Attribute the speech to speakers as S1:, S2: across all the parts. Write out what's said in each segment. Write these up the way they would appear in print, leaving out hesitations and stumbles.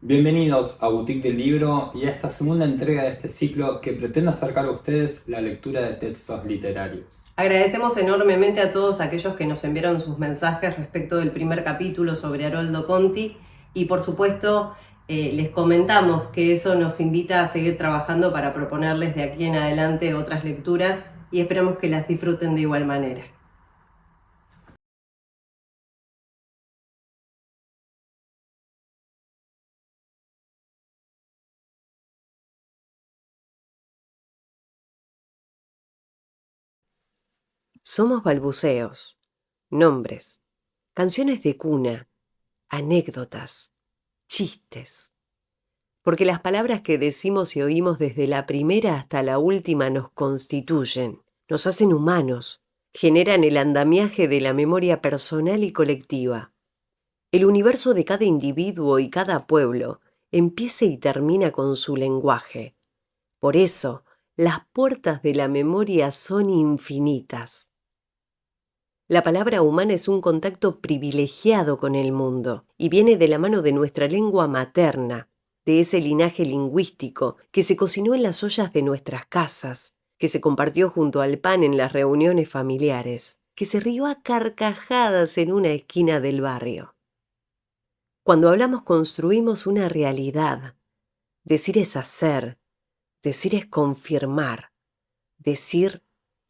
S1: Bienvenidos a Boutique del Libro y a esta segunda entrega de este ciclo que pretende acercar a ustedes la lectura de textos literarios.
S2: Agradecemos enormemente a todos aquellos que nos enviaron sus mensajes respecto del primer capítulo sobre Haroldo Conti y por supuesto les comentamos que eso nos invita a seguir trabajando para proponerles de aquí en adelante otras lecturas y esperamos que las disfruten de igual manera. Somos balbuceos, nombres, canciones de cuna, anécdotas, chistes. Porque las palabras que decimos y oímos desde la primera hasta la última nos constituyen, nos hacen humanos, generan el andamiaje de la memoria personal y colectiva. El universo de cada individuo y cada pueblo empieza y termina con su lenguaje. Por eso, las puertas de la memoria son infinitas. La palabra humana es un contacto privilegiado con el mundo y viene de la mano de nuestra lengua materna, de ese linaje lingüístico que se cocinó en las ollas de nuestras casas, que se compartió junto al pan en las reuniones familiares, que se rió a carcajadas en una esquina del barrio. Cuando hablamos construimos una realidad. Decir es hacer, decir es confirmar, decir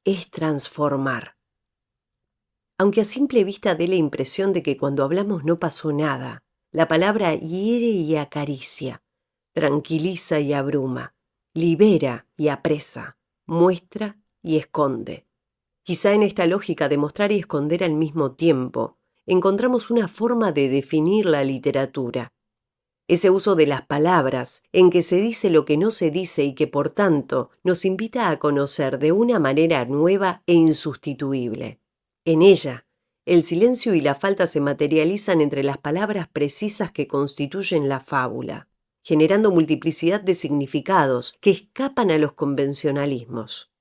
S2: es transformar. Aunque a simple vista dé la impresión de que cuando hablamos no pasó nada, la palabra hiere y acaricia, tranquiliza y abruma, libera y apresa, muestra y esconde. Quizá en esta lógica de mostrar y esconder al mismo tiempo, encontramos una forma de definir la literatura. Ese uso de las palabras, en que se dice lo que no se dice y que por tanto nos invita a conocer de una manera nueva e insustituible. En ella, el silencio y la falta se materializan entre las palabras precisas que constituyen la fábula, generando multiplicidad de significados que escapan a los convencionalismos.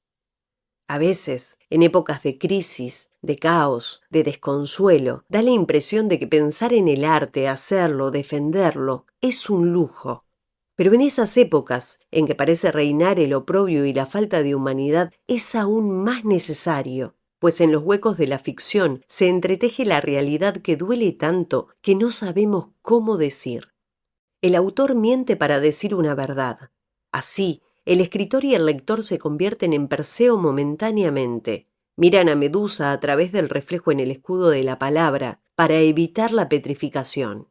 S2: A veces, en épocas de crisis, de caos, de desconsuelo, da la impresión de que pensar en el arte, hacerlo, defenderlo, es un lujo. Pero en esas épocas, en que parece reinar el oprobio y la falta de humanidad, es aún más necesario, pues en los huecos de la ficción se entreteje la realidad que duele tanto que no sabemos cómo decir. El autor miente para decir una verdad. Así, el escritor y el lector se convierten en Perseo momentáneamente. Miran a Medusa a través del reflejo en el escudo de la palabra para evitar la petrificación.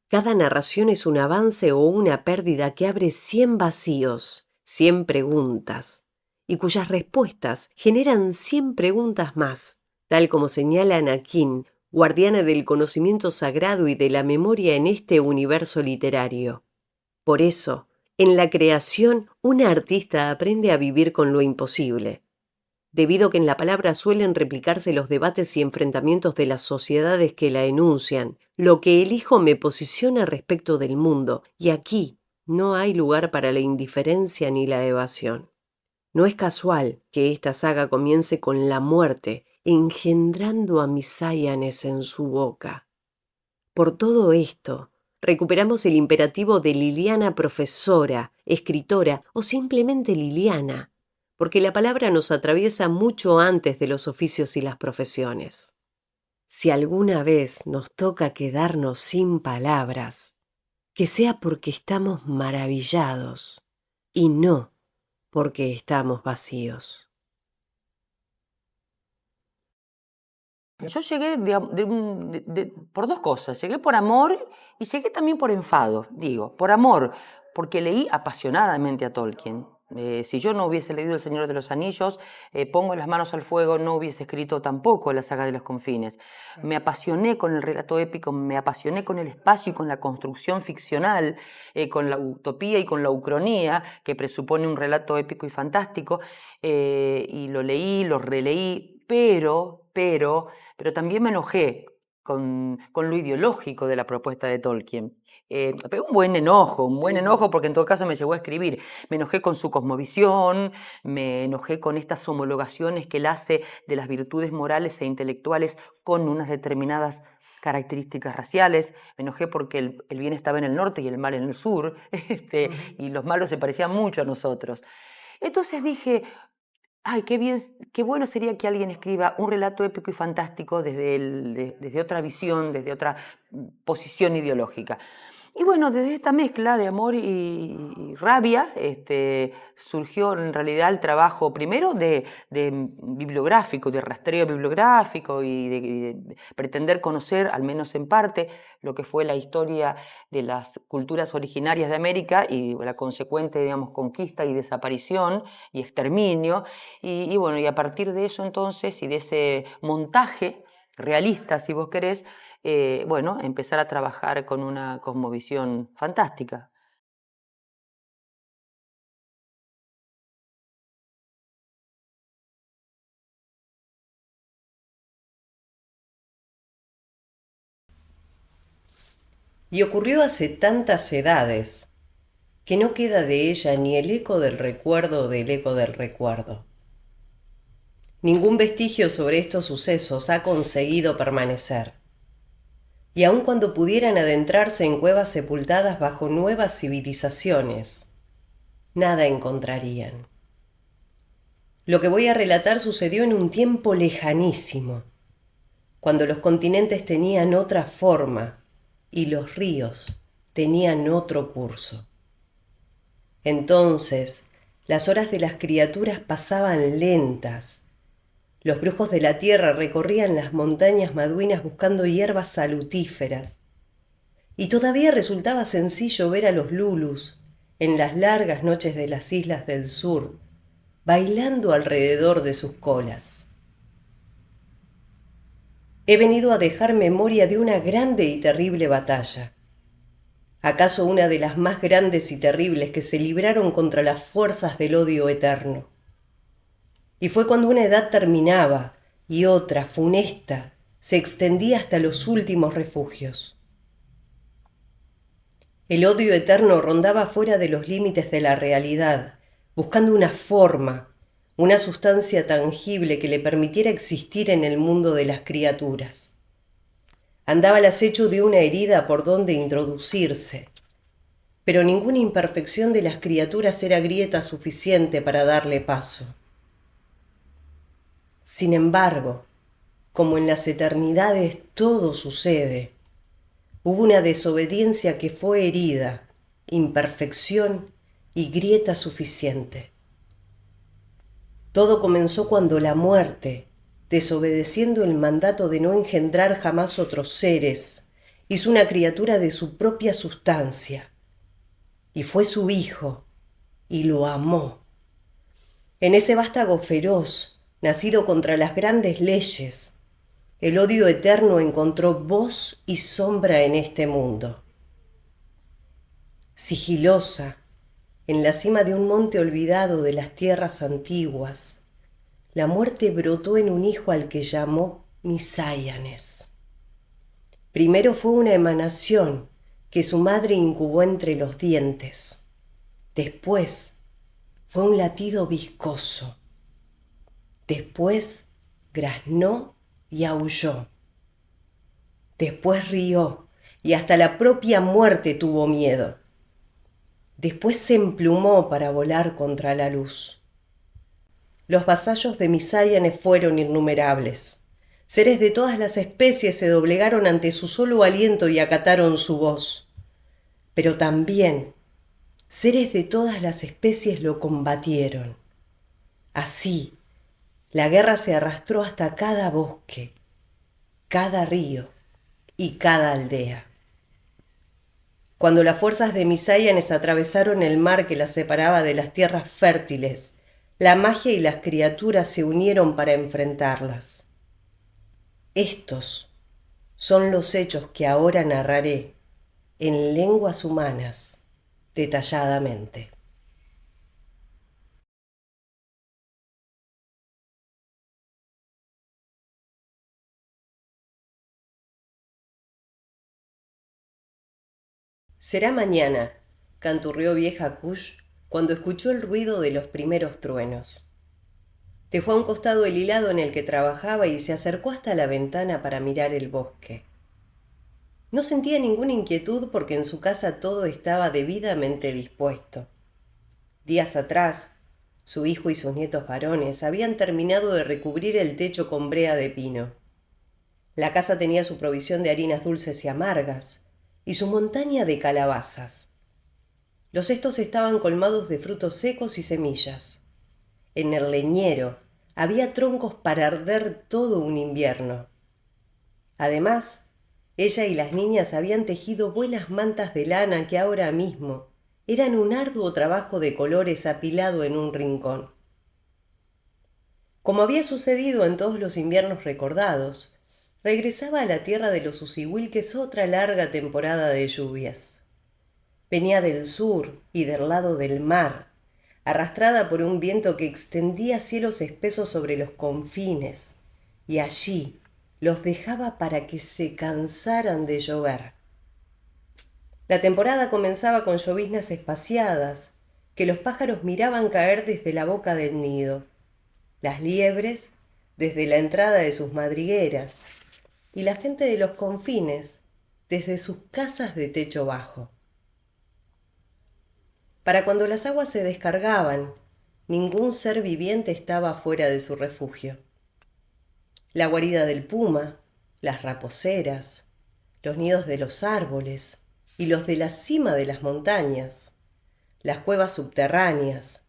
S2: Cada narración es un avance o una pérdida que abre 100 vacíos, 100 preguntas, y cuyas respuestas generan 100 preguntas más, tal como señala Anakin, guardiana del conocimiento sagrado y de la memoria en este universo literario. Por eso, en la creación, un artista aprende a vivir con lo imposible. Debido a que en la palabra suelen replicarse los debates y enfrentamientos de las sociedades que la enuncian, lo que elijo me posiciona respecto del mundo, y aquí no hay lugar para la indiferencia ni la evasión. No es casual que esta saga comience con la muerte, engendrando a Misáyanes en su boca. Por todo esto, recuperamos el imperativo de Liliana profesora, escritora o simplemente Liliana, porque la palabra nos atraviesa mucho antes de los oficios y las profesiones. Si alguna vez nos toca quedarnos sin palabras, que sea porque estamos maravillados y no porque estamos vacíos.
S3: Yo llegué por dos cosas. Llegué por amor y llegué también por enfado. Digo, por amor, porque leí apasionadamente a Tolkien. Si yo no hubiese leído El Señor de los Anillos, pongo las manos al fuego, no hubiese escrito tampoco la saga de los confines. Me apasioné con el relato épico, me apasioné con el espacio y con la construcción ficcional, con la utopía y con la ucronía, que presupone un relato épico y fantástico, y lo leí, lo releí, pero también me enojé con lo ideológico de la propuesta de Tolkien. Pero un buen enojo, porque en todo caso me llegó a escribir. Me enojé con su cosmovisión, me enojé con estas homologaciones que él hace de las virtudes morales e intelectuales con unas determinadas características raciales. Me enojé porque el bien estaba en el norte y el mal en el sur, y los malos se parecían mucho a nosotros. Entonces dije, ay, qué bien, qué bueno sería que alguien escriba un relato épico y fantástico desde otra visión, desde otra posición ideológica. Y bueno, desde esta mezcla de amor y rabia surgió en realidad el trabajo primero de bibliográfico, de rastreo bibliográfico y de pretender conocer, al menos en parte, lo que fue la historia de las culturas originarias de América y la consecuente, digamos, conquista y desaparición y exterminio. Y bueno, y a partir de eso entonces y de ese montaje realista, si vos querés, bueno, empezar a trabajar con una cosmovisión fantástica.
S2: Y ocurrió hace tantas edades que no queda de ella ni el eco del recuerdo del eco del recuerdo. Ningún vestigio sobre estos sucesos ha conseguido permanecer. Y aun cuando pudieran adentrarse en cuevas sepultadas bajo nuevas civilizaciones, nada encontrarían. Lo que voy a relatar sucedió en un tiempo lejanísimo, cuando los continentes tenían otra forma y los ríos tenían otro curso. Entonces, las horas de las criaturas pasaban lentas. Los brujos de la tierra recorrían las montañas maduinas buscando hierbas salutíferas. Y todavía resultaba sencillo ver a los lulus, en las largas noches de las islas del sur, bailando alrededor de sus colas. He venido a dejar memoria de una grande y terrible batalla. ¿Acaso una de las más grandes y terribles que se libraron contra las fuerzas del odio eterno? Y fue cuando una edad terminaba y otra, funesta, se extendía hasta los últimos refugios. El odio eterno rondaba fuera de los límites de la realidad, buscando una forma, una sustancia tangible que le permitiera existir en el mundo de las criaturas. Andaba al acecho de una herida por donde introducirse, pero ninguna imperfección de las criaturas era grieta suficiente para darle paso. Sin embargo, como en las eternidades todo sucede, hubo una desobediencia que fue herida, imperfección y grieta suficiente. Todo comenzó cuando la muerte, desobedeciendo el mandato de no engendrar jamás otros seres, hizo una criatura de su propia sustancia, y fue su hijo, y lo amó. En ese vástago feroz, nacido contra las grandes leyes, el odio eterno encontró voz y sombra en este mundo. Sigilosa, en la cima de un monte olvidado de las tierras antiguas, la muerte brotó en un hijo al que llamó Misáyanes. Primero fue una emanación que su madre incubó entre los dientes. Después fue un latido viscoso. Después graznó y aulló. Después rió y hasta la propia muerte tuvo miedo. Después se emplumó para volar contra la luz. Los vasallos de Misáyanes fueron innumerables. Seres de todas las especies se doblegaron ante su solo aliento y acataron su voz. Pero también seres de todas las especies lo combatieron. Así, la guerra se arrastró hasta cada bosque, cada río y cada aldea. Cuando las fuerzas de Misáyanes atravesaron el mar que las separaba de las tierras fértiles, la magia y las criaturas se unieron para enfrentarlas. Estos son los hechos que ahora narraré en lenguas humanas detalladamente. Será mañana, canturrió vieja Kush cuando escuchó el ruido de los primeros truenos. Dejó a un costado el hilado en el que trabajaba y se acercó hasta la ventana para mirar el bosque. No sentía ninguna inquietud porque en su casa todo estaba debidamente dispuesto. Días atrás, su hijo y sus nietos varones habían terminado de recubrir el techo con brea de pino. La casa tenía su provisión de harinas dulces y amargas y su montaña de calabazas. Los cestos estaban colmados de frutos secos y semillas. En el leñero había troncos para arder todo un invierno. Además, ella y las niñas habían tejido buenas mantas de lana que ahora mismo eran un arduo trabajo de colores apilado en un rincón. Como había sucedido en todos los inviernos recordados, regresaba a la tierra de los Usihuilques otra larga temporada de lluvias. Venía del sur y del lado del mar, arrastrada por un viento que extendía cielos espesos sobre los confines, y allí los dejaba para que se cansaran de llover. La temporada comenzaba con lloviznas espaciadas, que los pájaros miraban caer desde la boca del nido, las liebres desde la entrada de sus madrigueras, y la gente de los confines desde sus casas de techo bajo. Para cuando las aguas se descargaban, ningún ser viviente estaba fuera de su refugio. La guarida del puma, las raposeras, los nidos de los árboles y los de la cima de las montañas, las cuevas subterráneas,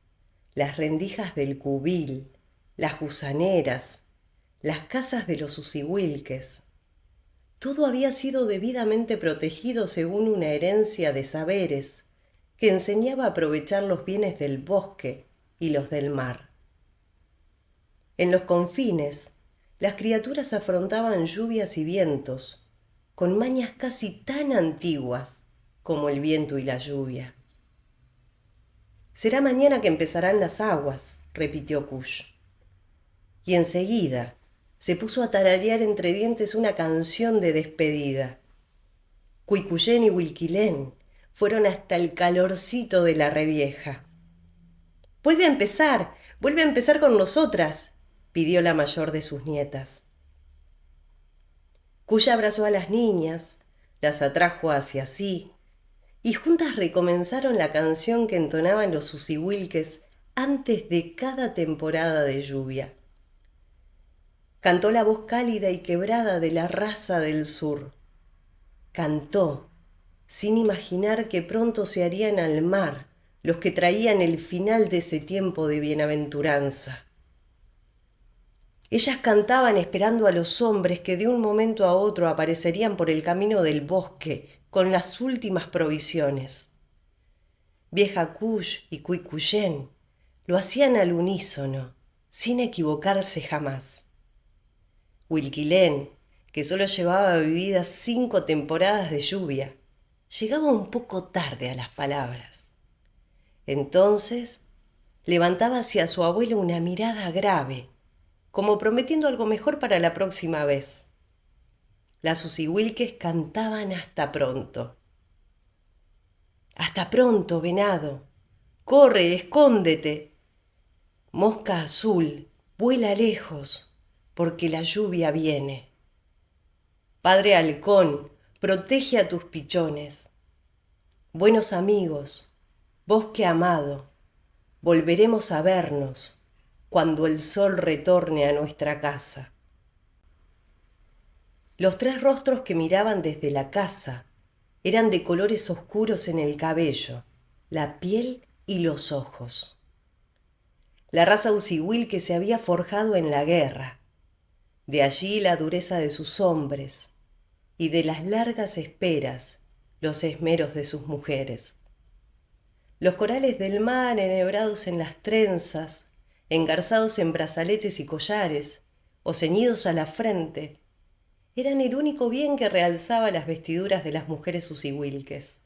S2: las rendijas del cubil, las gusaneras, las casas de los Usihuilques. Todo había sido debidamente protegido según una herencia de saberes que enseñaba a aprovechar los bienes del bosque y los del mar. En los confines, las criaturas afrontaban lluvias y vientos, con mañas casi tan antiguas como el viento y la lluvia. Será mañana que empezarán las aguas, repitió Kush. Y enseguida se puso a tararear entre dientes una canción de despedida. Cuicuyén y Huilquilén fueron hasta el calorcito de la revieja. vuelve a empezar con nosotras, pidió la mayor de sus nietas. Kush abrazó a las niñas, las atrajo hacia sí, y juntas recomenzaron la canción que entonaban los Usihuilques antes de cada temporada de lluvia. Cantó la voz cálida y quebrada de la raza del sur. Cantó, sin imaginar que pronto se harían al mar los que traían el final de ese tiempo de bienaventuranza. Ellas cantaban esperando a los hombres que de un momento a otro aparecerían por el camino del bosque con las últimas provisiones. Vieja Kush y Cuicuyén lo hacían al unísono, sin equivocarse jamás. Huilquilén, que solo llevaba vividas 5 temporadas de lluvia, llegaba un poco tarde a las palabras. Entonces levantaba hacia su abuelo una mirada grave, como prometiendo algo mejor para la próxima vez. Las Usihuilques cantaban hasta pronto. Hasta pronto, venado. Corre, escóndete. Mosca azul, vuela lejos, porque la lluvia viene. Padre halcón, protege a tus pichones. Buenos amigos, bosque amado, volveremos a vernos cuando el sol retorne a nuestra casa. Los 3 rostros que miraban desde la casa eran de colores oscuros en el cabello, la piel y los ojos. La raza Usihuilque se había forjado en la guerra, de allí la dureza de sus hombres y de las largas esperas los esmeros de sus mujeres. Los corales del mar enhebrados en las trenzas, engarzados en brazaletes y collares, o ceñidos a la frente, eran el único bien que realzaba las vestiduras de las mujeres Usihuilques.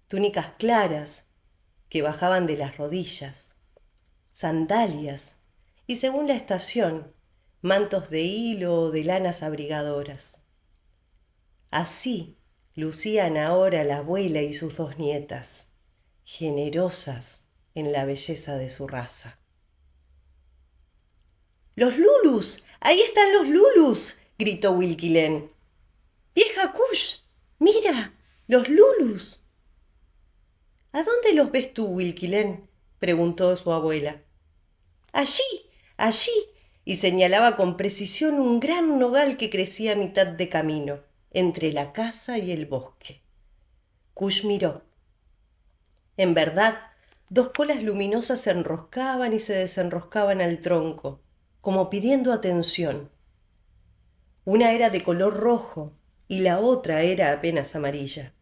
S2: Túnicas claras que bajaban de las rodillas, sandalias y, según la estación, mantos de hilo o de lanas abrigadoras. Así lucían ahora la abuela y sus dos nietas, generosas en la belleza de su raza. ¡Los Lulus! ¡Ahí están los Lulus! Gritó Wilkilén. ¡Vieja Kush! ¡Mira! ¡Los Lulus! ¿A dónde los ves tú, Wilkilén?, preguntó su abuela. Allí, allí, y señalaba con precisión un gran nogal que crecía a mitad de camino, entre la casa y el bosque. Kush miró. En verdad, dos colas luminosas se enroscaban y se desenroscaban al tronco, como pidiendo atención. Una era de color rojo y la otra era apenas amarilla.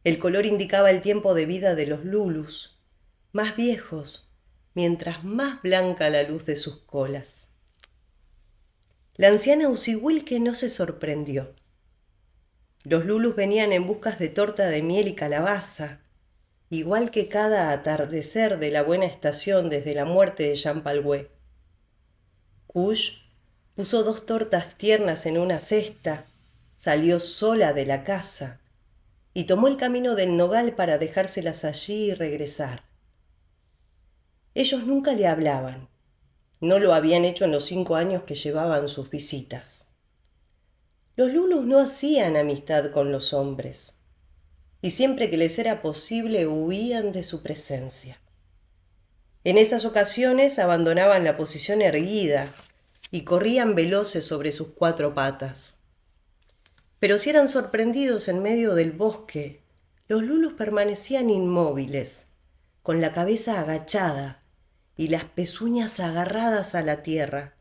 S2: El color indicaba el tiempo de vida de los Lulus, más viejos, mientras más blanca la luz de sus colas. La anciana Usihuilque no se sorprendió. Los Lulus venían en busca de torta de miel y calabaza, igual que cada atardecer de la buena estación desde la muerte de Champalhué. Kush puso 2 tortas tiernas en una cesta, salió sola de la casa y tomó el camino del nogal para dejárselas allí y regresar. Ellos nunca le hablaban. No lo habían hecho en los 5 años que llevaban sus visitas. Los Lulus no hacían amistad con los hombres, y siempre que les era posible huían de su presencia. En esas ocasiones abandonaban la posición erguida y corrían veloces sobre sus 4 patas. Pero si eran sorprendidos en medio del bosque, los Lulus permanecían inmóviles, con la cabeza agachada y las pezuñas agarradas a la tierra,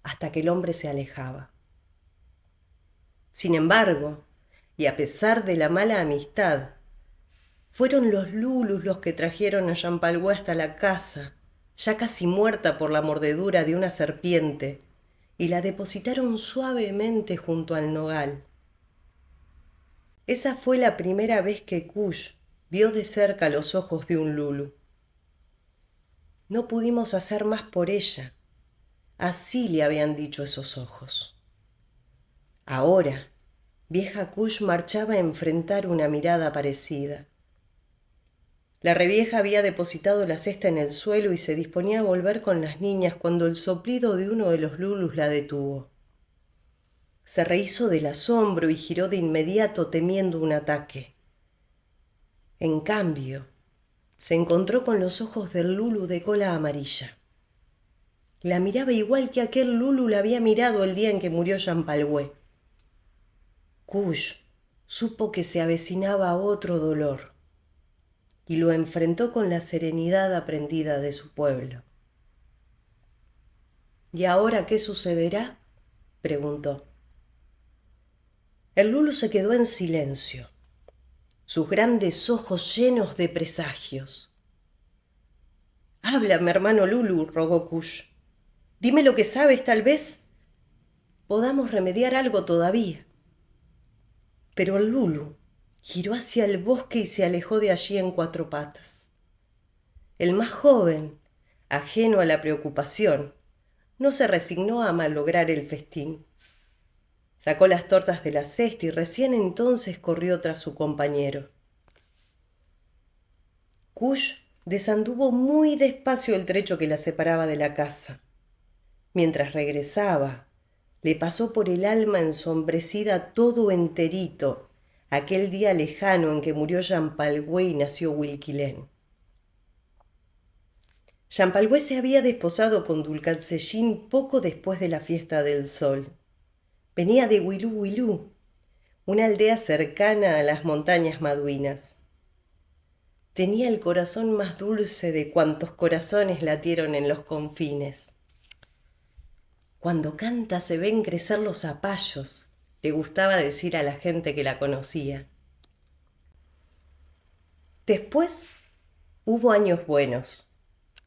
S2: hasta que el hombre se alejaba. Sin embargo, y a pesar de la mala amistad, fueron los Lulus los que trajeron a Champalhué hasta la casa, ya casi muerta por la mordedura de una serpiente, y la depositaron suavemente junto al nogal. Esa fue la primera vez que Kush vio de cerca los ojos de un Lulu. No pudimos hacer más por ella. Así le habían dicho esos ojos. Ahora, vieja Kush marchaba a enfrentar una mirada parecida. La revieja había depositado la cesta en el suelo y se disponía a volver con las niñas cuando el soplido de uno de los Lulus la detuvo. Se rehízo del asombro y giró de inmediato temiendo un ataque. En cambio, se encontró con los ojos del Lulu de cola amarilla. La miraba igual que aquel Lulu la había mirado el día en que murió Champalhué. Kush supo que se avecinaba otro dolor y lo enfrentó con la serenidad aprendida de su pueblo. ¿Y ahora qué sucederá?, preguntó. El Lulu se quedó en silencio, sus grandes ojos llenos de presagios. «Háblame, hermano Lulu», rogó Kush. «Dime lo que sabes, tal vez podamos remediar algo todavía». Pero el Lulu giró hacia el bosque y se alejó de allí en 4 patas. El más joven, ajeno a la preocupación, no se resignó a malograr el festín. Sacó las tortas de la cesta y recién entonces corrió tras su compañero. Kush desanduvo muy despacio el trecho que la separaba de la casa. Mientras regresaba, le pasó por el alma ensombrecida todo enterito aquel día lejano en que murió Champalhué y nació Wilkilén. Champalhué se había desposado con Dulcalcellín poco después de la fiesta del sol. Venía de Huilú Huilú, una aldea cercana a las montañas maduinas. Tenía el corazón más dulce de cuantos corazones latieron en los confines. Cuando canta se ven crecer los zapallos, le gustaba decir a la gente que la conocía. Después hubo años buenos.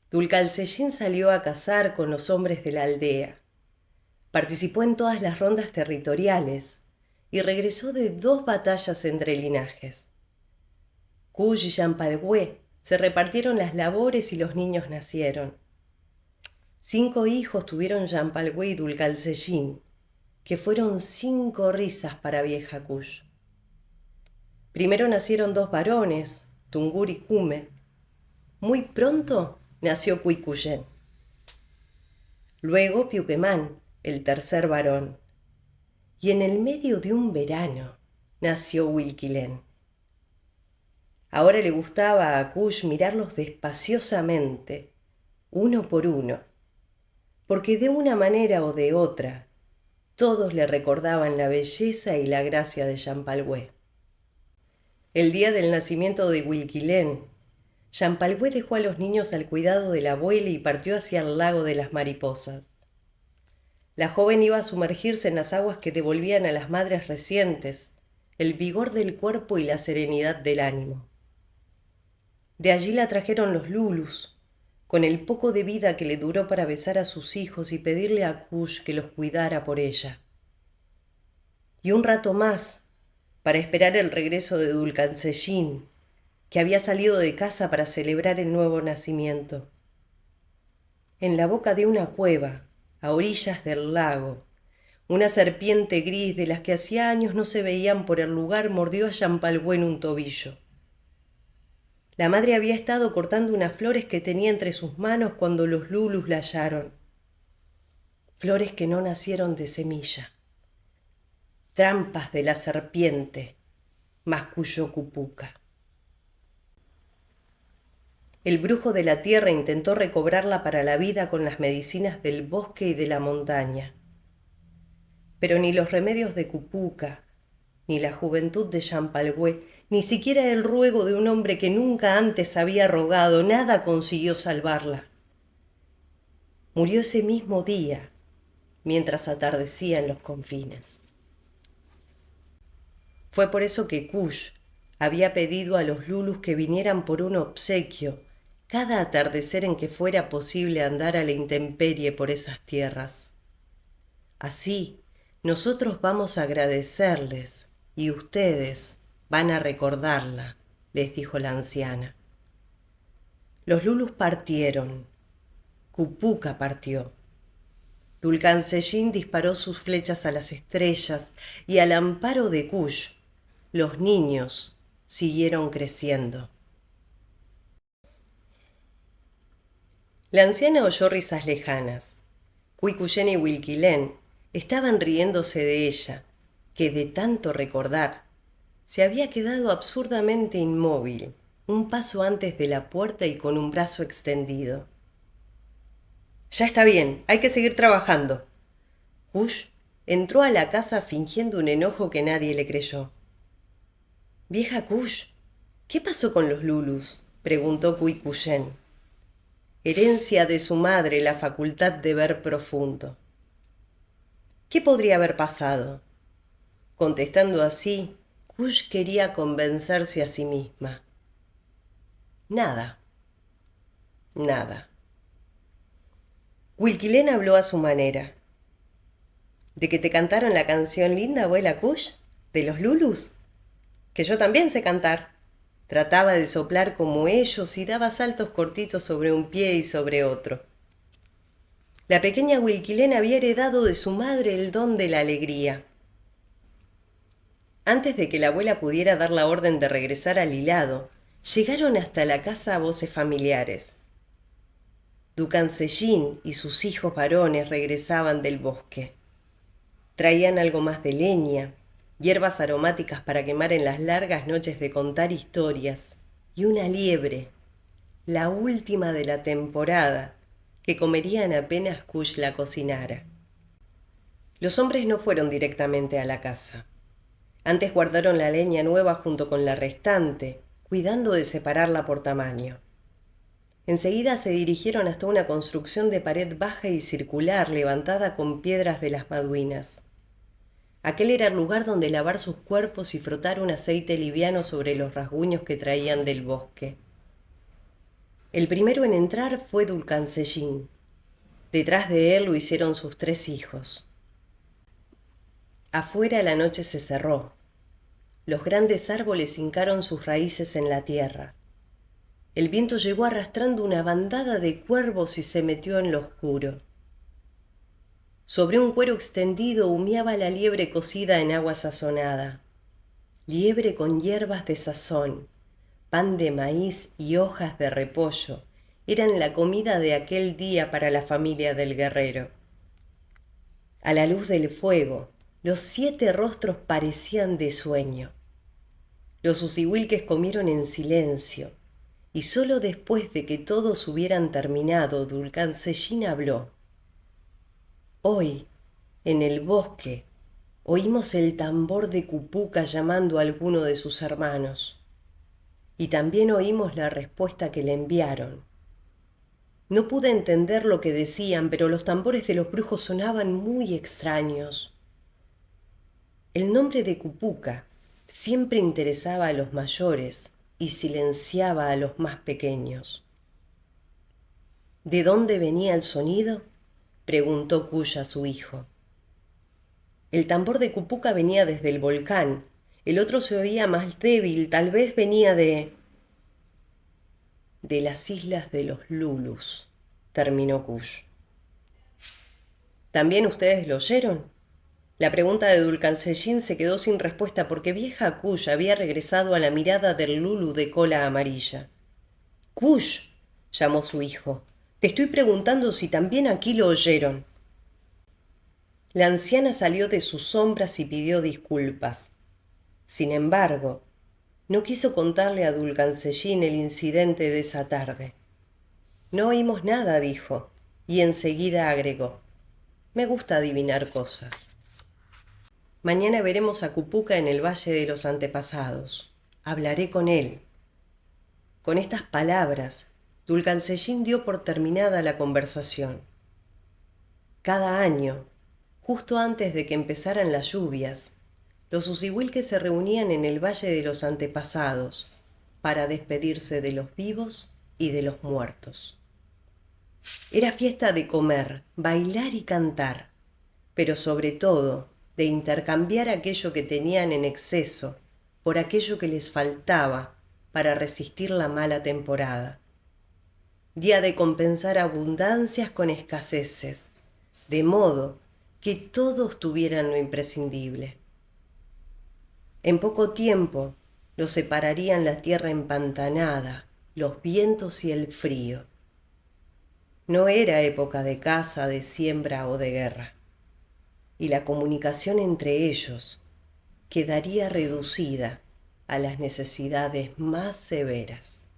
S2: Dulcalcellín salió a cazar con los hombres de la aldea. Participó en todas las rondas territoriales y regresó de 2 batallas entre linajes. Kush y Champalhué se repartieron las labores y los niños nacieron. 5 hijos tuvieron Champalhué y Dulcalcellín, que fueron 5 risas para vieja Kush. Primero nacieron 2 varones, Tungur y Kume. Muy pronto nació Cuicuyén. Luego Piuquemán, el tercer varón. Y en el medio de un verano nació Huilquilén. Ahora le gustaba a Kush mirarlos despaciosamente, uno por uno, porque de una manera o de otra, todos le recordaban la belleza y la gracia de Champalhué. El día del nacimiento de Huilquilén, Champalhué dejó a los niños al cuidado de la abuela y partió hacia el lago de las mariposas. La joven iba a sumergirse en las aguas que devolvían a las madres recientes el vigor del cuerpo y la serenidad del ánimo. De allí la trajeron los lulus, con el poco de vida que le duró para besar a sus hijos y pedirle a Kush que los cuidara por ella. Y un rato más, para esperar el regreso de Dulcancellín, que había salido de casa para celebrar el nuevo nacimiento. En la boca de una cueva, a orillas del lago, una serpiente gris de las que hacía años no se veían por el lugar mordió a Champalhué en un tobillo. La madre había estado cortando unas flores que tenía entre sus manos cuando los lulus la hallaron. Flores que no nacieron de semilla. Trampas de la serpiente, masculló Cupuca. El brujo de la tierra intentó recobrarla para la vida con las medicinas del bosque y de la montaña. Pero ni los remedios de Cupuca, ni la juventud de Champalhué, ni siquiera el ruego de un hombre que nunca antes había rogado, nada consiguió salvarla. Murió ese mismo día, mientras atardecía en los confines. Fue por eso que Kush había pedido a los lulus que vinieran por un obsequio cada atardecer en que fuera posible andar a la intemperie por esas tierras. Así, nosotros vamos a agradecerles y ustedes van a recordarla, les dijo la anciana. Los lulus partieron. Cupuca partió. Dulcancellín disparó sus flechas a las estrellas y al amparo de Kush, los niños siguieron creciendo. La anciana oyó risas lejanas. Cuicuyén y Huilquilén estaban riéndose de ella, que de tanto recordar se había quedado absurdamente inmóvil, un paso antes de la puerta y con un brazo extendido. Ya está bien, hay que seguir trabajando. Kush entró a la casa fingiendo un enojo que nadie le creyó. Vieja Kush, ¿qué pasó con los lulus?, preguntó Cuicuyén. Herencia de su madre, la facultad de ver profundo. ¿Qué podría haber pasado? Contestando así, Kush quería convencerse a sí misma. Nada. Nada. Huilquilén habló a su manera. ¿De que te cantaron la canción linda, abuela Kush? ¿De los lulus? Que yo también sé cantar. Trataba de soplar como ellos y daba saltos cortitos sobre un pie y sobre otro. La pequeña Huilquilén había heredado de su madre el don de la alegría. Antes de que la abuela pudiera dar la orden de regresar al hilado, llegaron hasta la casa voces familiares. Dulcancellín y sus hijos varones regresaban del bosque. Traían algo más de leña, hierbas aromáticas para quemar en las largas noches de contar historias, y una liebre, la última de la temporada, que comerían apenas Kush la cocinara. Los hombres no fueron directamente a la casa. Antes guardaron la leña nueva junto con la restante, cuidando de separarla por tamaño. Enseguida se dirigieron hasta una construcción de pared baja y circular levantada con piedras de las Maduinas. Aquel era el lugar donde lavar sus cuerpos y frotar un aceite liviano sobre los rasguños que traían del bosque. El primero en entrar fue Dulcancellín. Detrás de él lo hicieron sus 3 hijos. Afuera la noche se cerró. Los grandes árboles hincaron sus raíces en la tierra. El viento llegó arrastrando una bandada de cuervos y se metió en lo oscuro. Sobre un cuero extendido humeaba la liebre cocida en agua sazonada. liebre con hierbas de sazón, pan de maíz y hojas de repollo eran la comida de aquel día para la familia del guerrero. A la luz del fuego, los 7 rostros parecían de sueño. Los usihuilques comieron en silencio, y sólo después de que todos hubieran terminado, Dulcancellín habló. Hoy, en el bosque, oímos el tambor de Cupuca llamando a alguno de sus hermanos, y también oímos la respuesta que le enviaron. No pude entender lo que decían, pero los tambores de los brujos sonaban muy extraños. El nombre de Cupuca siempre interesaba a los mayores y silenciaba a los más pequeños. ¿De dónde venía el sonido?, preguntó Cuya a su hijo. El tambor de Cupuca venía desde el volcán. El otro se oía más débil, tal vez venía de las islas de los Lulus, terminó Kush. ¿También ustedes lo oyeron? La pregunta de Dulcancellín se quedó sin respuesta porque vieja Kush había regresado a la mirada del Lulu de cola amarilla. —Kush —llamó su hijo—, te estoy preguntando si también aquí lo oyeron. La anciana salió de sus sombras y pidió disculpas. Sin embargo, no quiso contarle a Dulcancellín el incidente de esa tarde. No oímos nada, dijo, y enseguida agregó. Me gusta adivinar cosas. Mañana veremos a Cupuca en el Valle de los Antepasados. Hablaré con él. Con estas palabras, Dulcancellín dio por terminada la conversación. Cada año, justo antes de que empezaran las lluvias, los usihuilques se reunían en el Valle de los Antepasados para despedirse de los vivos y de los muertos. Era fiesta de comer, bailar y cantar, pero sobre todo de intercambiar aquello que tenían en exceso por aquello que les faltaba para resistir la mala temporada. Día de compensar abundancias con escaseces, de modo que todos tuvieran lo imprescindible. En poco tiempo los separarían la tierra empantanada, los vientos y el frío. No era época de caza, de siembra o de guerra, y la comunicación entre ellos quedaría reducida a las necesidades más severas.